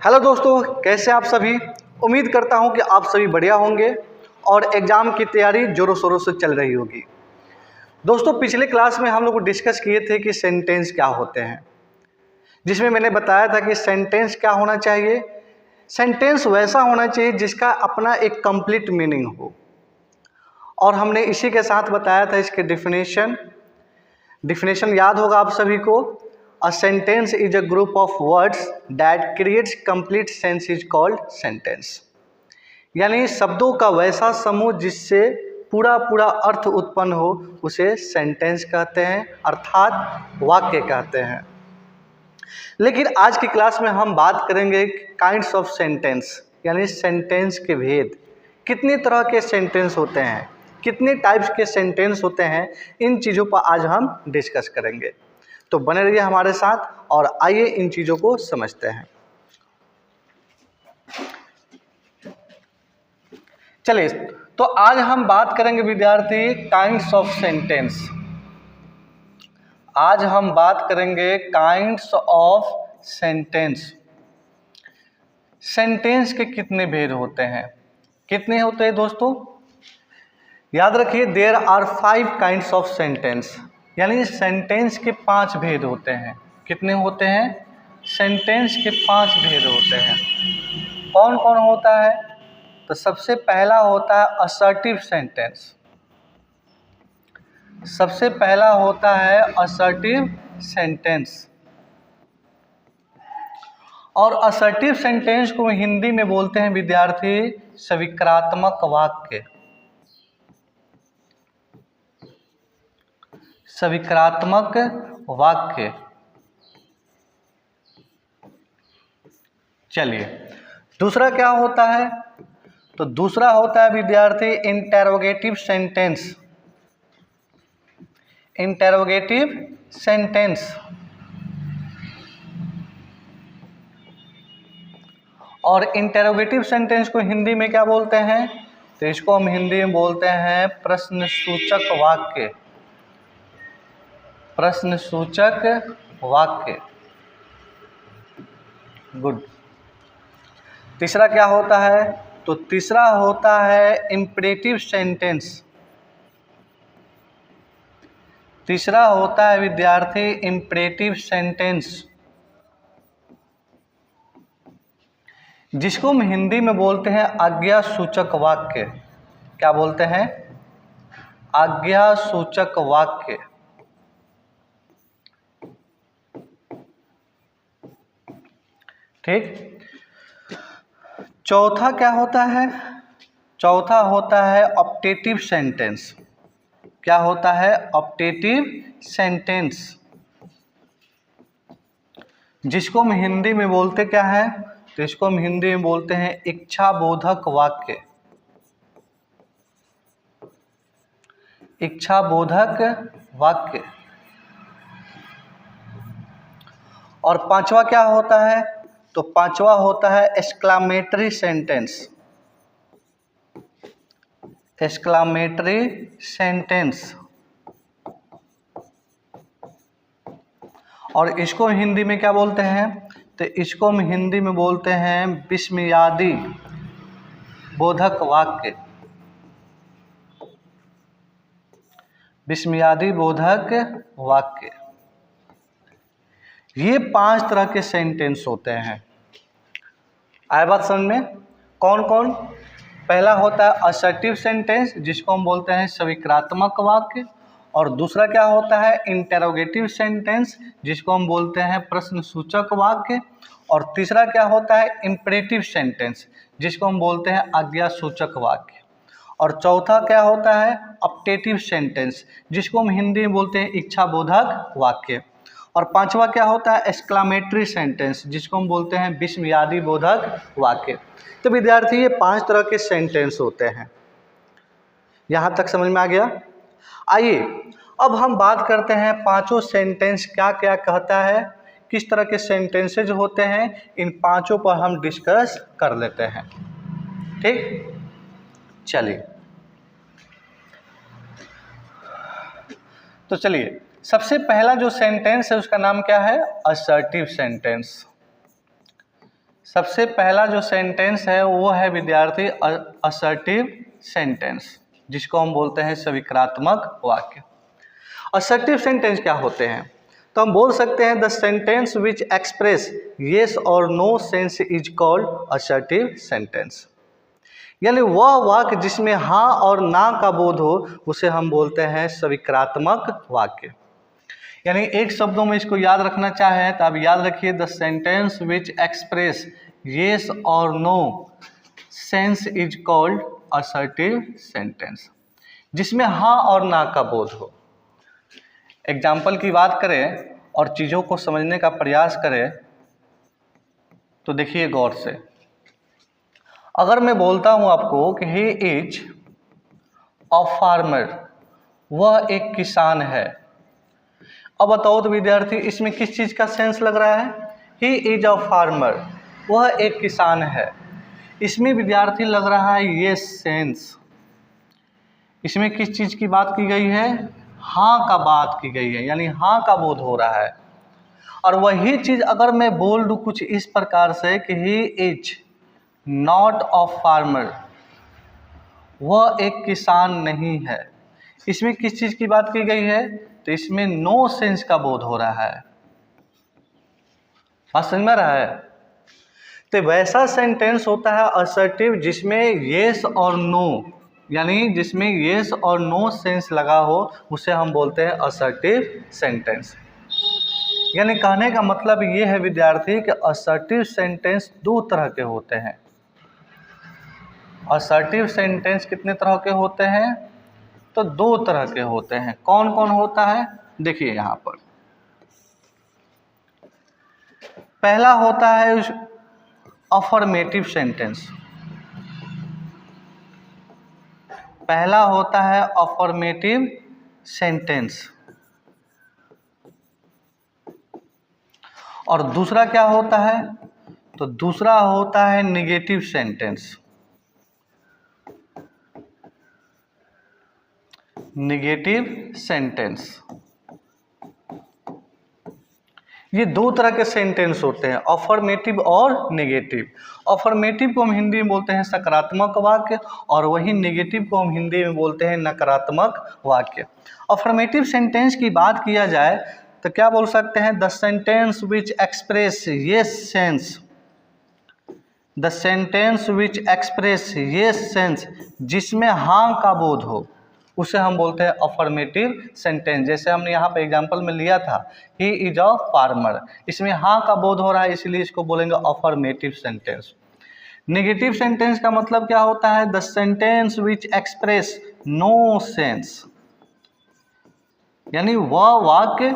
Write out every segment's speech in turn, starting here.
Hello दोस्तों, कैसे आप सभी। उम्मीद करता हूं कि आप सभी बढ़िया होंगे और एग्ज़ाम की तैयारी ज़ोरों शोरों से चल रही होगी। दोस्तों, पिछले क्लास में हम लोग डिस्कस किए थे कि सेंटेंस क्या होते हैं, जिसमें मैंने बताया था कि सेंटेंस क्या होना चाहिए। सेंटेंस वैसा होना चाहिए जिसका अपना एक कंप्लीट मीनिंग हो, और हमने इसी के साथ बताया था इसके डिफिनेशन याद होगा आप सभी को। A sentence is a group of words that creates complete sense is called sentence। यानी शब्दों का वैसा समूह जिससे पूरा अर्थ उत्पन्न हो उसे सेंटेंस कहते हैं, अर्थात वाक्य कहते हैं। लेकिन आज की क्लास में हम बात करेंगे काइंड्स ऑफ सेंटेंस, यानी सेंटेंस के भेद। कितने तरह के सेंटेंस होते हैं, कितने टाइप्स के सेंटेंस होते हैं, इन चीज़ों पर आज हम डिस्कस करेंगे। तो बने रहिए हमारे साथ और आइए इन चीज़ों को समझते हैं। चलिए, तो आज हम बात करेंगे विद्यार्थी काइंड्स ऑफ सेंटेंस। आज हम बात करेंगे काइंड्स ऑफ सेंटेंस। सेंटेंस के कितने भेद होते हैं, कितने होते हैं दोस्तों? याद रखिए, there are 5 kinds of sentence, यानी सेंटेंस के 5 भेद होते हैं। कितने होते हैं? सेंटेंस के 5 भेद होते हैं। कौन कौन होता है? तो सबसे पहला होता है असर्टिव सेंटेंस। सबसे पहला होता है असर्टिव सेंटेंस, और असर्टिव सेंटेंस को हिंदी में बोलते हैं विद्यार्थी स्वीकारात्मक वाक्य। स्वीकारात्मक वाक्य। चलिए, दूसरा क्या होता है? तो दूसरा होता है विद्यार्थी इंटेरोगेटिव सेंटेंस। इंटेरोगेटिव सेंटेंस, और इंटेरोगेटिव सेंटेंस को हिंदी में क्या बोलते हैं? तो इसको हम हिंदी में बोलते हैं प्रश्नसूचक वाक्य। प्रश्नसूचक वाक्य। गुड। तीसरा क्या होता है? तो तीसरा होता है इंपरेटिव सेंटेंस। तीसरा होता है विद्यार्थी इंपरेटिव सेंटेंस, जिसको हम हिंदी में बोलते हैं आज्ञा सूचक वाक्य। क्या बोलते हैं? आज्ञा सूचक वाक्य। ठीक। चौथा क्या होता है? चौथा होता है ऑप्टेटिव सेंटेंस। क्या होता है? ऑप्टेटिव सेंटेंस, जिसको हम हिंदी में बोलते क्या है? तो इसको हम हिंदी में बोलते हैं इच्छा बोधक वाक्य। इच्छा बोधक वाक्य। और पांचवा क्या होता है? तो पांचवा होता है एक्सक्लामेटरी सेंटेंस। एक्सक्लामेटरी सेंटेंस, और इसको हिंदी में क्या बोलते हैं? तो इसको हम हिंदी में बोलते हैं विस्मयादि बोधक वाक्य। विस्मयादि बोधक वाक्य। ये 5 तरह के सेंटेंस होते हैं। आए बात समझ में? कौन कौन? पहला होता है असर्टिव सेंटेंस, जिसको हम बोलते हैं स्वीकारात्मक वाक्य। और दूसरा क्या होता है? इंटेरोगेटिव सेंटेंस, जिसको हम बोलते हैं प्रश्नसूचक वाक्य। और तीसरा क्या होता है? इंपरेटिव सेंटेंस, जिसको हम बोलते हैं आज्ञा सूचक वाक्य। और चौथा क्या होता है? ऑप्टेटिव सेंटेंस, जिसको हम हिंदी में बोलते हैं इच्छा बोधक वाक्य। और पांचवा क्या होता है? एक्सक्लामेटरी सेंटेंस, जिसको हम बोलते हैं विस्मयादि बोधक वाक्य। तो विद्यार्थी, ये 5 तरह के सेंटेंस होते हैं। यहाँ तक समझ में आ गया? आइए अब हम बात करते हैं पांचों सेंटेंस क्या क्या कहता है, किस तरह के सेंटेंसेज होते हैं, इन पांचों पर हम डिस्कस कर लेते हैं। ठीक, चलिए। तो चलिए, सबसे पहला जो सेंटेंस है उसका नाम क्या है? Assertive sentence. सबसे पहला जो सेंटेंस है वो है विद्यार्थी असर्टिव सेंटेंस, जिसको हम बोलते हैं स्वीकारात्मक वाक्य। असर्टिव सेंटेंस क्या होते हैं? तो हम बोल सकते हैं the sentence which express yes और no sense is called assertive sentence. यानी वह वाक्य जिसमें हाँ और ना का बोध हो उसे हम बोलते हैं स्वीकारात्मक वाक्य। यानी एक शब्दों में इसको याद रखना चाहें तो आप याद रखिए the sentence which express yes और no sense is called assertive sentence, जिसमें हाँ और ना का बोध हो। एग्जाम्पल की बात करें और चीज़ों को समझने का प्रयास करें तो देखिए गौर से, अगर मैं बोलता हूँ आपको कि ही इज अ फार्मर, वह एक किसान है, अब बताओ तो विद्यार्थी इसमें किस चीज़ का सेंस लग रहा है? ही इज अ फार्मर, वह एक किसान है। इसमें विद्यार्थी लग रहा है ये सेंस। इसमें किस चीज़ की बात की गई है? हाँ का बात की गई है, यानी हाँ का बोध हो रहा है। और वही चीज़ अगर मैं बोल दूँ कुछ इस प्रकार से कि he is not a farmer, वह एक किसान नहीं है, इसमें किस चीज़ की बात की गई है? तो इसमें नो सेंस का बोध हो रहा है। बात समझ में रहा है? तो वैसा सेंटेंस होता है असर्टिव जिसमें येस और नो, यानी जिसमें येस और नो सेंस लगा हो, उसे हम बोलते हैं असर्टिव सेंटेंस। यानी कहने का मतलब ये है विद्यार्थी कि असर्टिव सेंटेंस दो तरह के होते हैं। असर्टिव सेंटेंस कितने तरह के होते हैं? तो दो तरह के होते हैं। कौन कौन होता है? देखिए यहाँ पर पहला होता है अफर्मेटिव सेंटेंस। पहला होता है अफर्मेटिव सेंटेंस और दूसरा क्या होता है? तो दूसरा होता है निगेटिव सेंटेंस। निगेटिव सेंटेंस, ये दो तरह के सेंटेंस होते हैं, अफर्मेटिव और नेगेटिव। अफर्मेटिव को हम हिंदी में बोलते हैं सकारात्मक वाक्य और वही नेगेटिव को हम हिंदी में बोलते हैं नकारात्मक वाक्य। अफर्मेटिव सेंटेंस की बात किया जाए तो क्या बोल सकते हैं? The sentence which express yes sense, the sentence which express yes sense, जिसमें हाँ का बोध हो, उसे हम बोलते हैं अफर्मेटिव सेंटेंस। जैसे हमने यहाँ पे एग्जांपल में लिया था ही इज अ फार्मर, इसमें हाँ का बोध हो रहा है, इसलिए इसको बोलेंगे अफर्मेटिव सेंटेंस। नेगेटिव सेंटेंस का मतलब क्या होता है? The sentence which express no sense, यानी वह वाक्य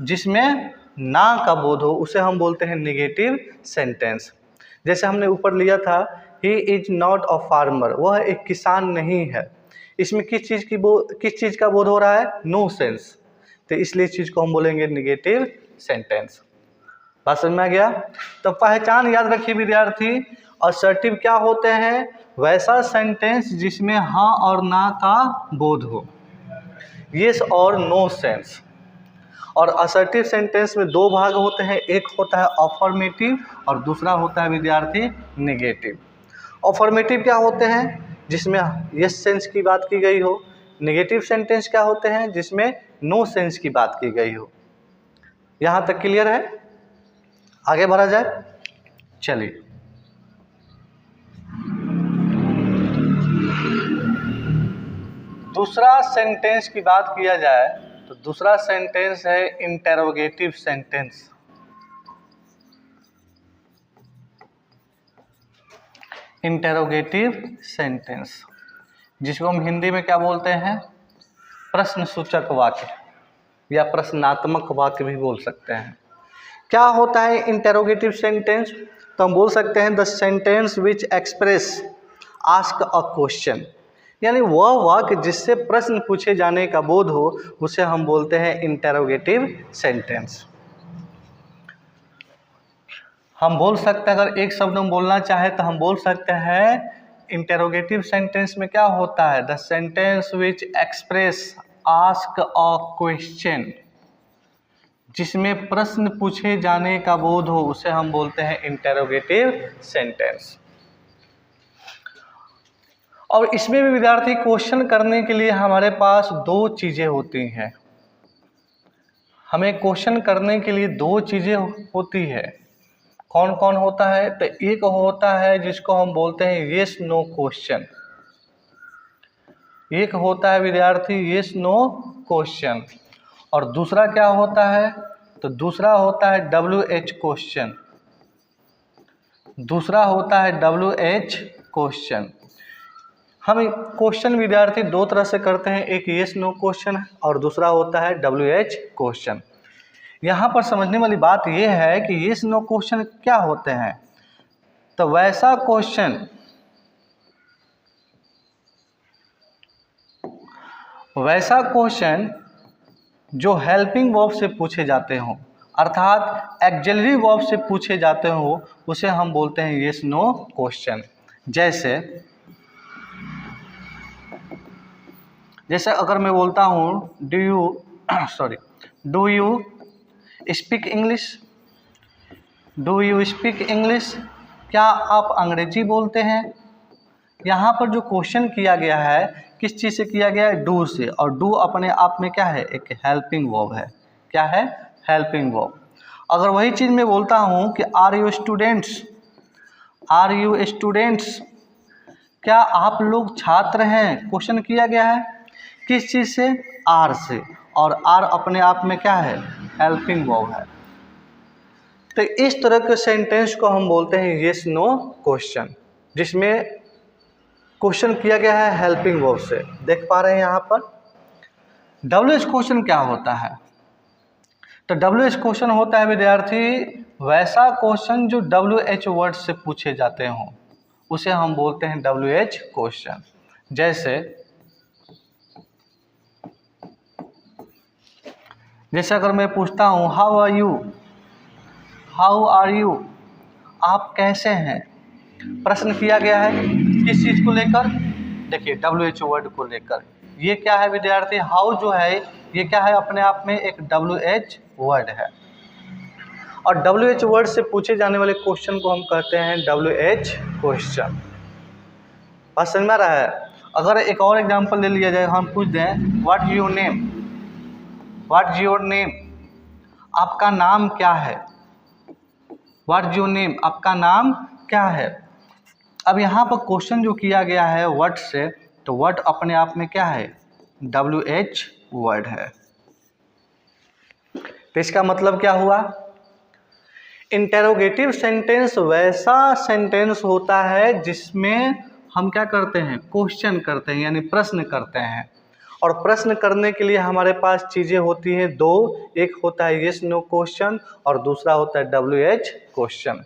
जिसमें ना का बोध हो उसे हम बोलते हैं नेगेटिव सेंटेंस। जैसे हमने ऊपर लिया था he is not a farmer, वह एक किसान नहीं है, इसमें किस चीज़ का बोध हो रहा है? नो सेंस, तो इसलिए इस चीज़ को हम बोलेंगे नेगेटिव सेंटेंस। बात समझ में आ गया? तो पहचान याद रखिए विद्यार्थी, असर्टिव क्या होते हैं? वैसा सेंटेंस जिसमें हाँ और ना का बोध हो, येस और नो सेंस। और असर्टिव सेंटेंस में दो भाग होते हैं, एक होता है अफर्मेटिव और दूसरा होता है विद्यार्थी नेगेटिव। अफर्मेटिव क्या होते हैं? जिसमें यस सेंस की बात की गई हो। नेगेटिव सेंटेंस क्या होते हैं? जिसमें नो सेंस की बात की गई हो। यहाँ तक क्लियर है? आगे बढ़ा जाए, चलिए। दूसरा सेंटेंस की बात किया जाए तो दूसरा सेंटेंस है इंटेरोगेटिव सेंटेंस। इंटेरोगेटिव सेंटेंस, जिसको हम हिंदी में क्या बोलते हैं? प्रश्न सूचक वाक्य या प्रश्नात्मक वाक्य भी बोल सकते हैं। क्या होता है इंटेरोगेटिव सेंटेंस? तो हम बोल सकते हैं the sentence which express ask a question, यानी वह वाक्य जिससे प्रश्न पूछे जाने का बोध हो उसे हम बोलते हैं इंटेरोगेटिव सेंटेंस। हम बोल सकते हैं, अगर एक शब्द में बोलना चाहे तो हम बोल सकते हैं इंटेरोगेटिव सेंटेंस में क्या होता है? The sentence which express ask a question, जिसमें प्रश्न पूछे जाने का बोध हो उसे हम बोलते हैं इंटेरोगेटिव सेंटेंस। और इसमें भी विद्यार्थी क्वेश्चन करने के लिए हमारे पास दो चीज़ें होती हैं। हमें क्वेश्चन करने के लिए दो चीज़ें होती है। कौन कौन होता है? तो एक होता है जिसको हम बोलते हैं येस नो क्वेश्चन। एक होता है विद्यार्थी येस नो क्वेश्चन, और दूसरा क्या होता है? तो दूसरा होता है WH क्वेश्चन। दूसरा होता है WH क्वेश्चन। हम क्वेश्चन विद्यार्थी दो तरह से करते हैं, एक येस नो क्वेश्चन और दूसरा होता है WH क्वेश्चन। यहाँ पर समझने वाली बात यह है कि येस नो क्वेश्चन क्या होते हैं। तो वैसा क्वेश्चन जो हेल्पिंग वर्ब से पूछे जाते हों, अर्थात एक्सिलरी वर्ब से पूछे जाते हो, उसे हम बोलते हैं येस नो क्वेश्चन। जैसे अगर मैं बोलता हूँ do you speak English? Do you speak English? क्या आप अंग्रेजी बोलते हैं? यहाँ पर जो क्वेश्चन किया गया है किस चीज़ से किया गया है? डू से। और डू अपने आप में क्या है? एक हेल्पिंग वर्ब है। क्या है? Helping verb. अगर वही चीज़ मैं बोलता हूँ कि are you students? Are you students? क्या आप लोग छात्र हैं? क्वेश्चन किया गया है किस चीज़ से? आर से। और आर अपने आप में क्या है? हेल्पिंग वर्ब है। तो इस तरह के सेंटेंस को हम बोलते हैं येस नो क्वेश्चन, जिसमें क्वेश्चन किया गया है हेल्पिंग वर्ब से। देख पा रहे हैं यहाँ पर। WH क्वेश्चन क्या होता है? तो WH क्वेश्चन होता है विद्यार्थी वैसा क्वेश्चन जो WH वर्ड से पूछे जाते हों, उसे हम बोलते हैं WH क्वेश्चन। जैसे अगर मैं पूछता हूँ how are you? How are you? आप कैसे हैं? प्रश्न किया गया है किस चीज़ को लेकर? देखिए WH वर्ड को लेकर। ये क्या है विद्यार्थी? हाउ जो है ये क्या है? अपने आप में एक WH वर्ड है, और WH वर्ड से पूछे जाने वाले क्वेश्चन को हम कहते हैं WH क्वेश्चन। बात समझ में आ रहा है? अगर एक और एग्जांपल ले लिया जाए, हम पूछ दें what is your name? What is your name? आपका नाम क्या है? What is your name? आपका नाम क्या है? अब यहाँ पर क्वेश्चन जो किया गया है व्हाट से, तो व्हाट अपने आप में क्या है? WH वर्ड है। तो इसका मतलब क्या हुआ? इंटेरोगेटिव सेंटेंस वैसा सेंटेंस होता है जिसमें हम क्या करते हैं? क्वेश्चन करते हैं, यानी प्रश्न करते हैं। और प्रश्न करने के लिए हमारे पास चीज़ें होती हैं दो, एक होता है येस नो क्वेश्चन और दूसरा होता है WH क्वेश्चन।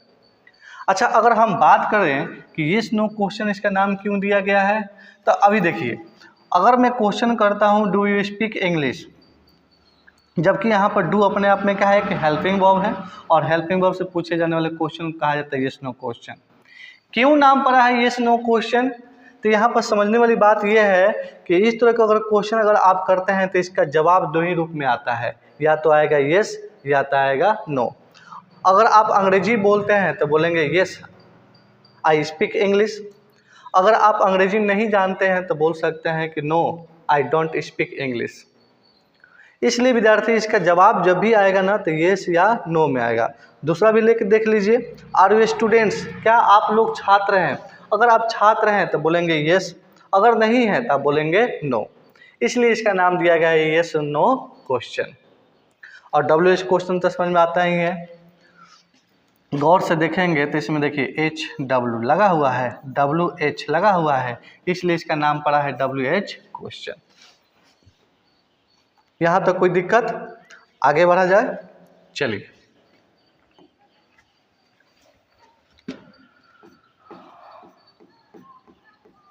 अच्छा, अगर हम बात करें कि येस नो क्वेश्चन इसका नाम क्यों दिया गया है, तो अभी देखिए अगर मैं क्वेश्चन करता हूँ डू यू स्पीक इंग्लिश, जबकि यहाँ पर डू अपने आप में क्या है कि हेल्पिंग वर्ब है, और हेल्पिंग वर्ब से पूछे जाने वाले क्वेश्चन को कहा जाता है येस नो क्वेश्चन। क्यों नाम पड़ा है येस नो क्वेश्चन? तो यहाँ पर समझने वाली बात यह है कि इस तरह का अगर क्वेश्चन अगर आप करते हैं तो इसका जवाब दो ही रूप में आता है, या तो आएगा येस या तो आएगा नो। अगर आप अंग्रेजी बोलते हैं तो बोलेंगे येस आई स्पीक इंग्लिश। अगर आप अंग्रेजी नहीं जानते हैं तो बोल सकते हैं कि no I don't speak English. इसलिए विद्यार्थी इसका जवाब जब भी आएगा ना तो येस या नो में आएगा। दूसरा भी लेकर देख लीजिए, आर यू स्टूडेंट्स? क्या आप लोग छात्र हैं? अगर आप छात्र हैं तो बोलेंगे येस, अगर नहीं है तो आप बोलेंगे नो। इसलिए इसका नाम दिया गया है येस नो क्वेश्चन। और WH क्वेश्चन तो समझ में आता ही है। गौर से देखेंगे तो इसमें देखिए HW लगा हुआ है, WH लगा हुआ है, इसलिए इसका नाम पड़ा है WH क्वेश्चन। यहाँ तक कोई दिक्कत? आगे बढ़ा जाए, चलिए।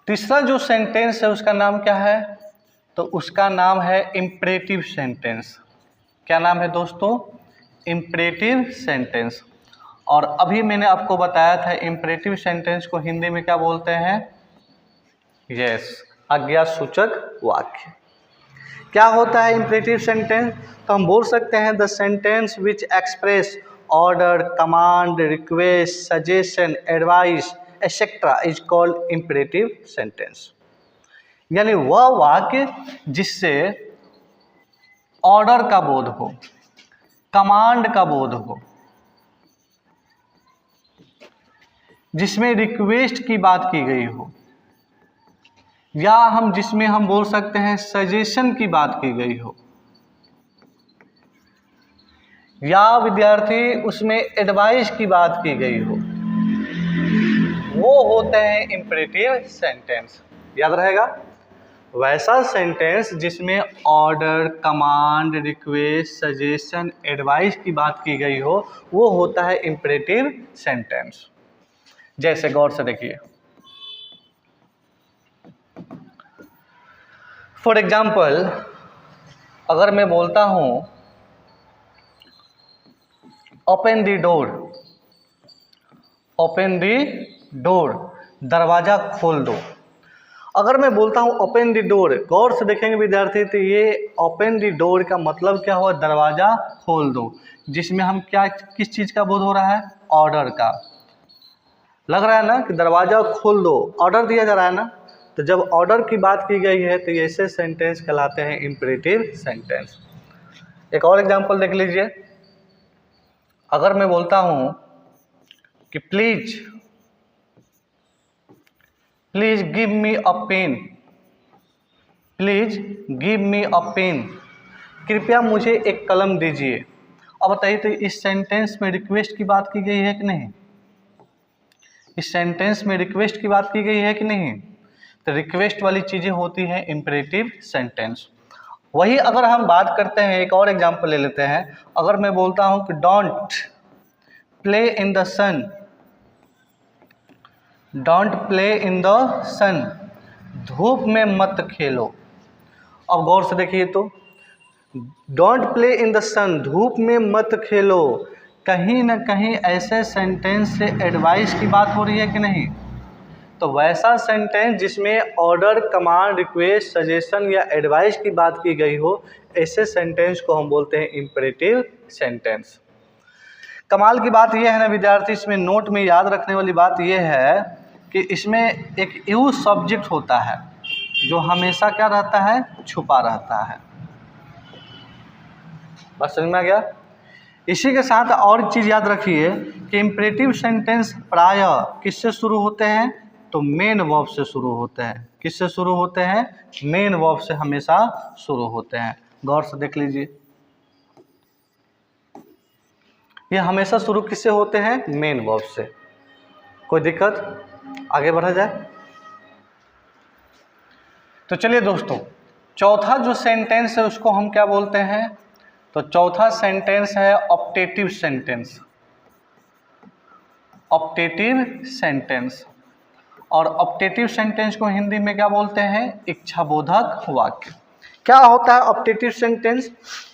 तीसरा जो सेंटेंस है उसका नाम क्या है? तो उसका नाम है इम्परेटिव सेंटेंस। क्या नाम है दोस्तों? Imperative sentence. और अभी मैंने आपको बताया था इम्परेटिव सेंटेंस को हिंदी में क्या बोलते हैं? यस, आज्ञा सूचक वाक्य। क्या होता है इम्परेटिव सेंटेंस? तो हम बोल सकते हैं the sentence which express order, command, request, suggestion, advice etcetera is called imperative sentence. यानी वह वाक्य जिससे ऑर्डर का बोध हो, कमांड का बोध हो, जिसमें रिक्वेस्ट की बात की गई हो, या जिसमें हम बोल सकते हैं सजेशन की बात की गई हो, या विद्यार्थी उसमें एडवाइस की बात की गई हो, वो होते हैं इम्परेटिव सेंटेंस। याद रहेगा, वैसा सेंटेंस जिसमें order, command, request, suggestion, advice की बात की गई हो, वो होता है इम्परेटिव सेंटेंस। जैसे गौर से देखिए, फॉर एग्जाम्पल अगर मैं बोलता हूं open the door, open the door, दरवाजा खोल दो। अगर मैं बोलता हूं ओपन द डोर, गौर से देखेंगे विद्यार्थी, तो ये ओपन द डोर का मतलब क्या हुआ? दरवाजा खोल दो, जिसमें हम क्या, किस चीज का बोध हो रहा है? ऑर्डर का। लग रहा है ना कि दरवाजा खोल दो, ऑर्डर दिया जा रहा है ना। तो जब ऑर्डर की बात की गई है तो ऐसे सेंटेंस कहलाते हैं इम्परेटिव सेंटेंस। एक और एग्जांपल देख लीजिए, अगर मैं बोलता हूं कि please give me a pen, please give me a pen, कृपया मुझे एक कलम दीजिए। अब बताइए, तो इस सेंटेंस में रिक्वेस्ट की बात की गई है कि नहीं? इस सेंटेंस में रिक्वेस्ट की बात की गई है कि नहीं? तो रिक्वेस्ट वाली चीजें होती हैं इम्परेटिव सेंटेंस। वही अगर हम बात करते हैं, एक और एग्जांपल ले लेते हैं, अगर मैं बोलता हूं कि don't play in the sun, don't play in the sun, धूप में मत खेलो। अब गौर से देखिए, तो don't play in the sun, धूप में मत खेलो, कहीं ना कहीं ऐसे सेंटेंस से एडवाइस की बात हो रही है कि नहीं? तो वैसा सेंटेंस जिसमें ऑर्डर, कमांड, रिक्वेस्ट, सजेशन या एडवाइस की बात की गई हो, ऐसे सेंटेंस को हम बोलते हैं इम्परेटिव सेंटेंस। कमाल की बात यह है ना विद्यार्थी, इसमें नोट में याद रखने वाली बात यह है कि इसमें एक यूज सब्जेक्ट होता है जो हमेशा क्या रहता है? छुपा रहता है। बस समझ में आ गया? इसी के साथ और चीज़ याद रखिए कि इम्परेटिव सेंटेंस प्रायः किससे शुरू होते हैं? तो मेन वर्ब से शुरू होते हैं। किससे शुरू होते हैं? मेन वर्ब से हमेशा शुरू होते हैं। गौर से देख लीजिए, ये हमेशा शुरू किससे होते हैं? मेन वर्ब से। कोई दिक्कत? आगे बढ़ा जाए तो चलिए दोस्तों, चौथा जो सेंटेंस है उसको हम क्या बोलते हैं? तो चौथा सेंटेंस है ऑप्टेटिव सेंटेंस। ऑप्टेटिव सेंटेंस, और ऑप्टेटिव सेंटेंस को हिंदी में क्या बोलते हैं? इच्छाबोधक वाक्य। क्या होता है ऑप्टेटिव सेंटेंस?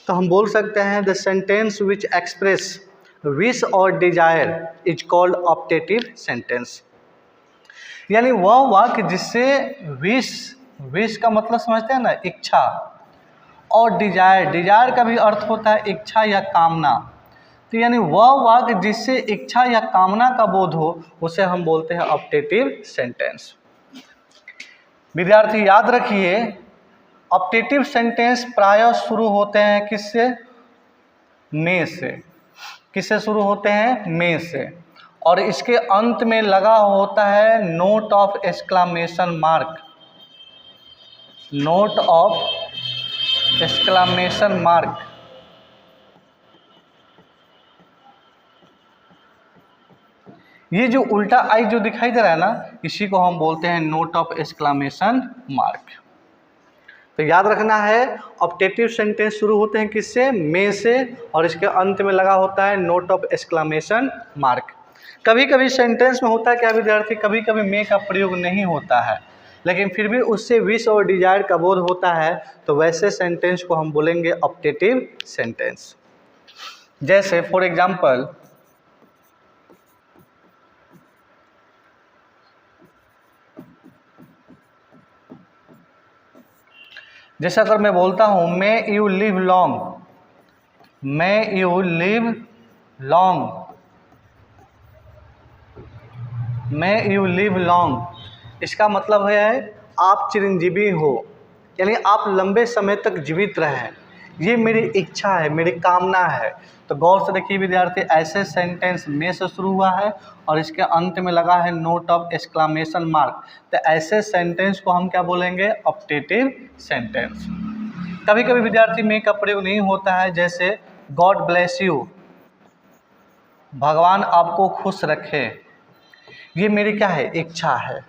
तो हम बोल सकते हैं the sentence which express wish और desire is called optative sentence. यानी वह वाक्य जिससे विश का मतलब समझते हैं ना, इच्छा, और डिजायर का भी अर्थ होता है इच्छा या कामना। तो यानी वह वाक्य जिससे इच्छा या कामना का बोध हो, उसे हम बोलते हैं ऑप्टेटिव सेंटेंस। विद्यार्थी याद रखिए, ऑप्टेटिव सेंटेंस प्रायः शुरू होते हैं किससे? में से। किससे शुरू होते हैं? में से। और इसके अंत में लगा होता है note of exclamation mark, note of exclamation mark. ये जो उल्टा आई जो दिखाई दे रहा है ना, इसी को हम बोलते हैं नोट ऑफ एक्सक्लामेशन मार्क। तो याद रखना है, ऑप्टेटिव सेंटेंस शुरू होते हैं किससे? में से, और इसके अंत में लगा होता है नोट ऑफ एक्सक्लामेशन मार्क। कभी कभी सेंटेंस में होता है क्या विद्यार्थी, कभी कभी में का प्रयोग नहीं होता है, लेकिन फिर भी उससे विश और डिजायर का बोध होता है, तो वैसे सेंटेंस को हम बोलेंगे ऑप्टेटिव सेंटेंस। जैसे फॉर एग्जाम्पल, जैसे अगर मैं बोलता हूँ may you live long, may you live long, may you live long, इसका मतलब है आप चिरंजीवी हो, यानी आप लंबे समय तक जीवित रहें, ये मेरी इच्छा है, मेरी कामना है। तो गौर से देखिए विद्यार्थी, ऐसे सेंटेंस में से शुरू हुआ है और इसके अंत में लगा है नोट ऑफ एक्सक्लामेशन मार्क, तो ऐसे सेंटेंस को हम क्या बोलेंगे? Optative sentence. कभी कभी विद्यार्थी में का प्रयोग नहीं होता है, जैसे गॉड ब्लेस यू, भगवान आपको खुश रखे, ये मेरी क्या है? इच्छा है,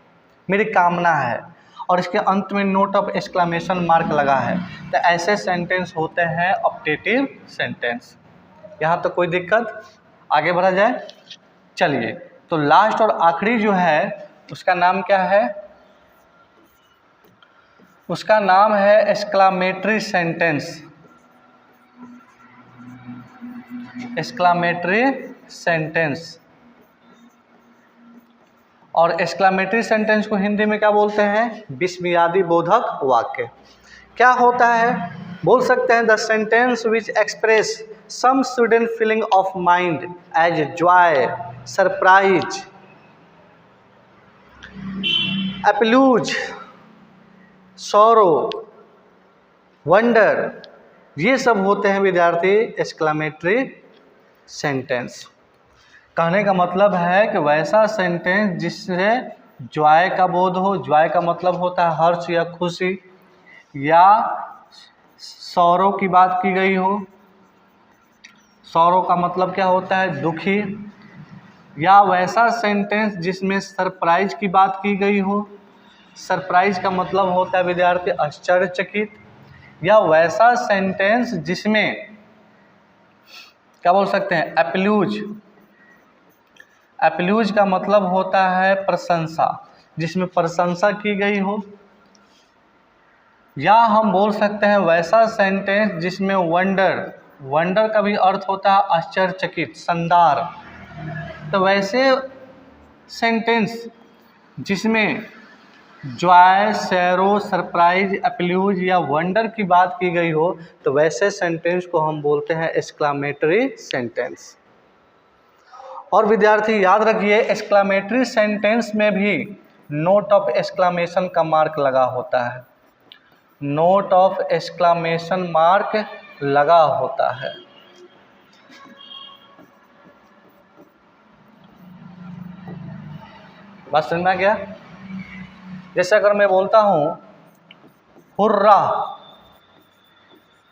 मेरी कामना है, और इसके अंत में नोट ऑफ एक्सक्लामेशन मार्क लगा है, तो ऐसे सेंटेंस होते हैं ऑप्टेटिव सेंटेंस। यहाँ तो कोई दिक्कत? आगे बढ़ा जाए, चलिए। तो लास्ट और आखिरी जो है उसका नाम क्या है? उसका नाम है एक्सक्लामेटरी सेंटेंस, एक्सक्लामेटरी सेंटेंस। और एक्सक्लामेटरी सेंटेंस को हिंदी में क्या बोलते हैं? विस्मयादि बोधक वाक्य। क्या होता है? बोल सकते हैं the sentence which express some sudden feeling of mind as joy, surprise, applause, sorrow, wonder, ये सब होते हैं विद्यार्थी एक्सक्लामेटरी सेंटेंस। कहने का मतलब है कि वैसा सेंटेंस जिससे जॉय का बोध हो, जॉय का मतलब होता है हर्ष या खुशी, या सौरो की बात की गई हो, सौरो का मतलब क्या होता है? दुखी, या वैसा सेंटेंस जिसमें सरप्राइज की बात की गई हो, सरप्राइज का मतलब होता है विद्यार्थी आश्चर्यचकित, या वैसा सेंटेंस जिसमें क्या बोल सकते हैं? एप्लूज, एप्लूज का मतलब होता है प्रशंसा, जिसमें प्रशंसा की गई हो, या हम बोल सकते हैं वैसा सेंटेंस जिसमें वंडर, वंडर का भी अर्थ होता है आश्चर्यचकित, शानदार। तो वैसे सेंटेंस जिसमें जॉय, सैरो, सरप्राइज, एप्लूज या वंडर की बात की गई हो, तो वैसे सेंटेंस को हम बोलते हैं एक्सक्लामेटरी सेंटेंस। और विद्यार्थी याद रखिए, एक्सक्लामेटरी सेंटेंस में भी नोट ऑफ एक्सक्लामेशन का मार्क लगा होता है, नोट ऑफ एक्सक्लामेशन मार्क लगा होता है। बात समझ में आ गया? जैसे अगर मैं बोलता हूँ hurray,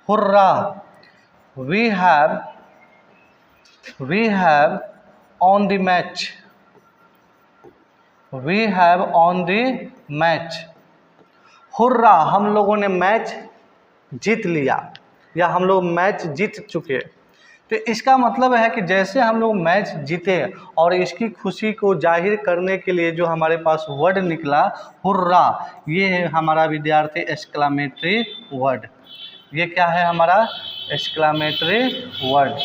hurray, we have won the match, we have won the match, hurray, हम लोगों ने मैच जीत लिया, या हम लोग मैच जीत चुके। तो इसका मतलब है कि जैसे हम लोग मैच जीते और इसकी खुशी को जाहिर करने के लिए जो हमारे पास वर्ड निकला हुर्रा, ये है हमारा विद्यार्थी एक्सक्लामेटरी वर्ड। ये क्या है? हमारा एक्सक्लामेटरी वर्ड।